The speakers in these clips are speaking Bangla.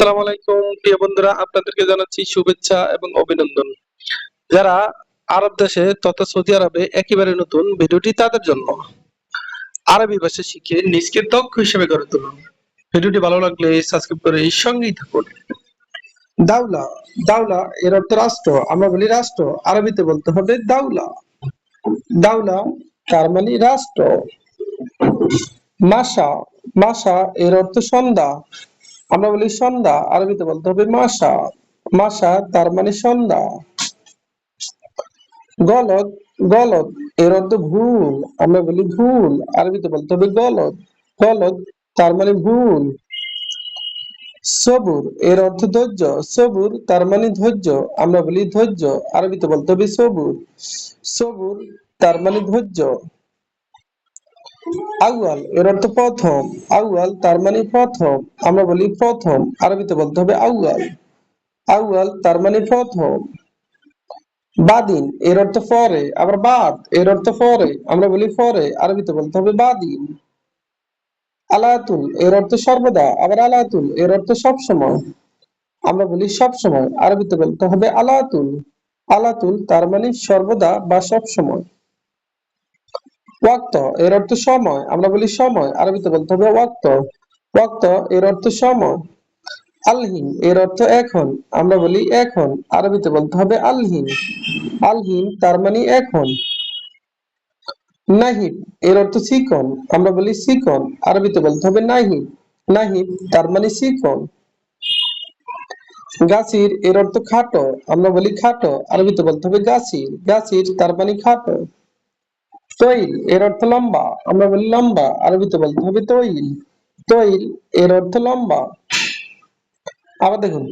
আসসালামু আলাইকুম প্রিয় বন্ধুরা, আপনাদেরকে জানাচ্ছি শুভেচ্ছা এবং অভিনন্দন। যারা আরব দেশে তথা সৌদি আরবে একেবারে নতুন, ভিডিওটি তাদের জন্য। আরবি ভাষা শিখে নিজকে দক্ষ হিসেবে গড়ে তুলুন। ভিডিওটি ভালো লাগলে সাবস্ক্রাইব করে সঙ্গেই থাকুন। দাওলা, দাওলা এর অর্থ রাষ্ট্র। আমরা বলি রাষ্ট্র, আরবিতে বলতে হবে দাওলা। দাওলা তার মানে রাষ্ট্র। মাসা, মাসা এর অর্থ সন্ধ্যা। আমরা বলি সন্ধ্যা, আরবিতে বলতে হবে মাসা। মাসা তার মানে সন্ধ্যা। গলদ, গলদ এর অর্থ ভুল। আমরা বলি ভুল, আরবিতে বলতে হবে গলদ। গলদ তার মানে ভুল। সবুর এর অর্থ ধৈর্য। সবুর তার মানে ধৈর্য। আমরা বলি ধৈর্য, আরবিতে বলতে হবে সবুর। সবুর তার মানে ধৈর্য। আউয়াল এর অর্থ প্রথম। আউয়াল তার মানে প্রথম। আমরা বলি প্রথম, আরবিতে বলতে হবে আউয়াল। আউয়াল তার মানে প্রথম। বাদিন এর অর্থ পরে। আবার বাদ এর অর্থ পরে। আমরা বলি পরে, আরবিতে বলতে হবে বাদিন। আলাতুল এর অর্থ সর্বদা। আবার আলাতুল এর অর্থ সবসময়। আমরা বলি সবসময়, আরবিতে বলতে হবে আলাতুল। আলাতুল তার মানে সর্বদা বা সবসময়। ওয়াক্ত এর অর্থ সময়। আমরা বলি সময়, আরবিতে বলতে হবে ওয়াক্ত। ওয়াক্ত এর অর্থ সময়। আলহিন এর অর্থ এখন। আমরা বলি এখন, আরবিতে বলতে হবে আলহিন। আলহিন তার মানে এখন। নাহিব এর অর্থ চিকন। আমরা বলি চিকন, আরবিতে বলতে হবে নাহিব। নাহিব তার মানে চিকন। গাছির এর অর্থ খাটো। আমরা বলি খাটো, আরবিতে বলতে হবে গাছির। গাছির তার মানে খাটো। তৈল এর অর্থ লম্বা। আমরা বলি লম্বা, আরবিতে বলতে হবে তৈল। তৈল এর অর্থ লম্বা। আবার দেখুন,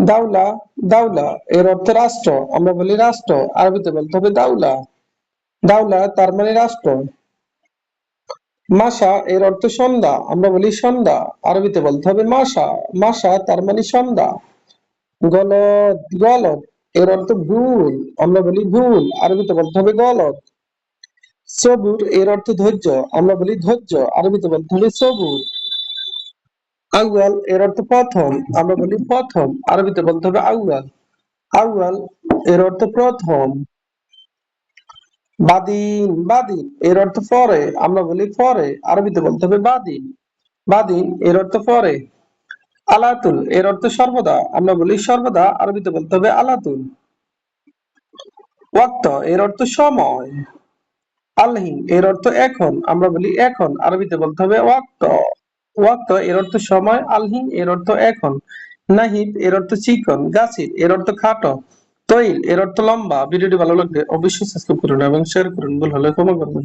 দাউলা, দাউলা এর অর্থ রাষ্ট্র। আমরা বলি রাষ্ট্র, আরবিতে বলতে হবে দাউলা। দাউলা তার মানে রাষ্ট্র। মাসা এর অর্থ সন্ধ্যা। আমরা বলি সন্ধ্যা, আরবিতে বলতে হবে মাসা। মাসা তার মানে সন্ধ্যা। গলদ, গলদ এর অর্থ ভুল। আমরা বলি ভুল, আরবিতে বলতে হবে গলদ। সবুর এর অর্থ ধৈর্য। আমরা বলি ধৈর্য, আরবিতে বলতে হবে সবুর। আউয়াল এর অর্থ প্রথম। আমরা বলি প্রথম, আরবিতে বলতে হবে আউয়াল। আউয়াল এর অর্থ প্রথম। বাদিন, বাদিন এর অর্থ পরে। আমরা বলি পরে, আরবিতে বলতে হবে বাদিন। বাদিন এর অর্থ পরে। আলাতুল এর অর্থ সর্বদা। আমরা বলি সর্বদা, আরবিতে বলতে হবে আলাতুল। ওয়াক্ত এর অর্থ সময়। আলহিন এর অর্থ এখন। আমরা বলি এখন, আরবিতে বলতে হবে ওয়াক্ত। ওয়াক্ত এর অর্থ সময়। আলহিন এর অর্থ এখন। নাহিব এর অর্থ চিকন। গাছির এর অর্থ খাটো। তৈল এর অর্থ লম্বা। ভিডিওটি ভালো লাগলে অবশ্যই সাবস্ক্রাইব করুন এবং শেয়ার করুন। ভুল হলে ক্ষমা করবেন।